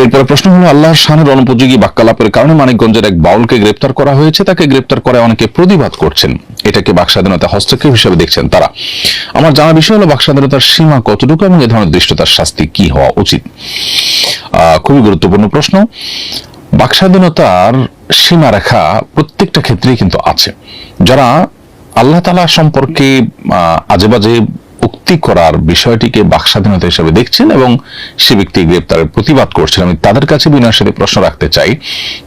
এরপরে প্রশ্ন হলো, আল্লাহর শানের অনুপযোগী বাক্যালাপের কারণে মানিকগঞ্জের এক বাউলকে গ্রেপ্তার করা হয়েছে। তাকে গ্রেপ্তার করে অনেকে প্রতিবাদ করছেন, এটাকে বাকস্বাধীনতা হস্তক্ষেপ হিসেবে দেখছেন তারা। আমার জানা বিষয় হলো বাকস্বাধীনতার সীমা কতটুকু এবং এ ধরনের দৃষ্টতার শাস্তি কি হওয়া উচিত। খুবই গুরুত্বপূর্ণ প্রশ্ন। বাকস্বাধীনতার সীমারেখা প্রত্যেকটা ক্ষেত্রেই কিন্তু আছে। যারা আল্লাহ তাআলা সম্পর্কে আজেবাজে উক্তি করার বিষয়টিকে বাকস্বাধীনতা হিসেবে দেখছেন এবং সে ব্যক্তি গ্রেপ্তারের প্রতিবাদ করছেন, আমি তাদের কাছে বিনয়ের সাথে প্রশ্ন রাখতে চাই,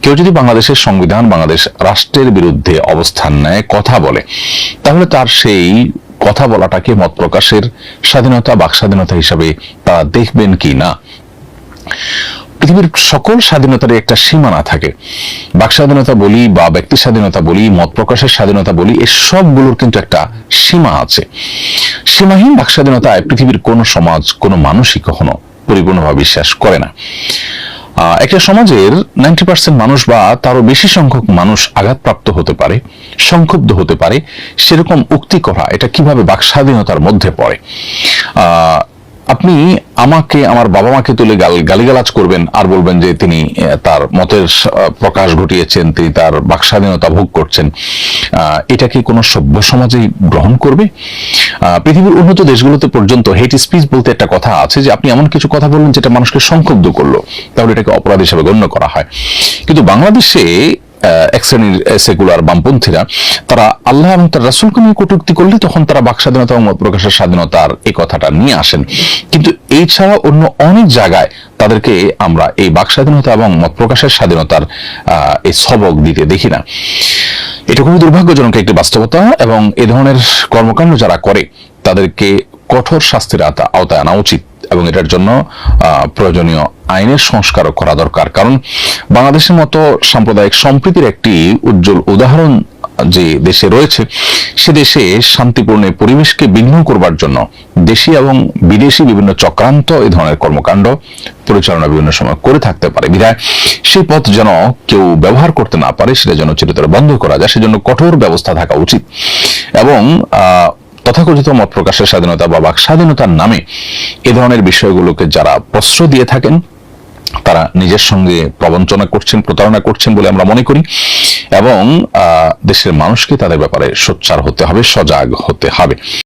কেউ যদি বাংলাদেশের সংবিধান, বাংলাদেশ রাষ্ট্রের বিরুদ্ধে অবস্থান নেয়, কথা বলে, তাহলে তার সেই কথা বলাটাকে মত প্রকাশের স্বাধীনতা, বাকস্বাধীনতা হিসাবে তারা দেখবেন কি না? পৃথিবীর সকল স্বাধীনতারই একটা সীমানা থাকে। বাকস্বাধীনতা বলি বা ব্যক্তি স্বাধীনতা বলি, মত প্রকাশের স্বাধীনতা বলি, এই সবগুলোর কিন্তু একটা সীমা আছে। সীমাহীন বাকস্বাধীনতায় পৃথিবীর কোন সমাজ, কোন মানুষই কখনো পরিপূর্ণভাবে বিশ্বাস করে না। একটা সমাজের 90% মানুষ বা তারও বেশি সংখ্যক মানুষ আঘাতপ্রাপ্ত হতে পারে, সংক্ষুব্ধ হতে পারে, সেরকম উক্তি করা এটা কিভাবে বাকস্বাধীনতার মধ্যে পড়ে? আপনি আমাকে, আমার বাবা মাকে তুলে গালিগালাজ করবেন আর বলবেন যে তিনি তার মতের প্রকাশ ঘটিয়েছেন, তিনি তার বাকস্বাধীনতা ভোগ করছেন, এটা কি কোনো সভ্য সমাজে গ্রহণ করবে? পৃথিবীর উন্নত দেশগুলোতে পর্যন্ত হেট স্পিচ বলতে একটা কথা আছে, যে আপনি এমন কিছু কথা বললেন যেটা মানুষকে সংক্ষুব্ধ করলো, তাহলে এটাকে অপরাধ হিসেবে গণ্য করা হয়। কিন্তু বাংলাদেশে এক শ্রেণীর সেকুলার বামপন্থীরা তারা আল্লাহ এবং তার রাসূলকে নিয়ে কটূক্তি করলে তখন তারা বাকস্বাধীনতা এবং মত প্রকাশের স্বাধীনতার এই কথাটা নিয়ে আসেন। কিন্তু এই ছাড়া অন্য অনেক জায়গায় তাদেরকে আমরা এই বাকস্বাধীনতা এবং মত প্রকাশের স্বাধীনতার এই সবক দিতে দেখি না। এটা খুবই দুর্ভাগ্যজনক একটি বাস্তবতা, এবং এ ধরনের কর্মকাণ্ড যারা করে তাদেরকে কঠোর শাস্তির আওতায় আনা উচিত, এবং এটার জন্য প্রয়োজনীয় আইনের সংস্কারও করা দরকার। কারণ বাংলাদেশের মতো সাম্প্রদায়িক সম্প্রীতির একটি উজ্জ্বল উদাহরণ যে দেশে রয়েছে, সে দেশে শান্তিপূর্ণ পরিবেশকে বিঘ্ন করবার জন্য দেশি এবং বিদেশি বিভিন্ন চক্রান্ত এই ধরনের কর্মকাণ্ড পরিচালনা বিভিন্ন সময় করে থাকতে পারে। বিধায় সেই পথ যেন কেউ ব্যবহার করতে না পারে, সেটা যেন চিরতরে বন্ধ করা যায়, সেজন্য কঠোর ব্যবস্থা থাকা উচিত। এবং তথাকথিত মত প্রকাশের স্বাধীনতা বা বাক স্বাধীনতার নামে এ ধরনের বিষয়গুলোকে যারা প্রশ্রয় দিয়ে থাকেন, তারা নিজের সঙ্গে প্রবঞ্চনা করছেন, প্রতারণা করছেন বলে আমরা মনে করি। এবং দেশের মানুষকে তাদের ব্যাপারে সোচ্চার হতে হবে, সজাগ হতে হবে।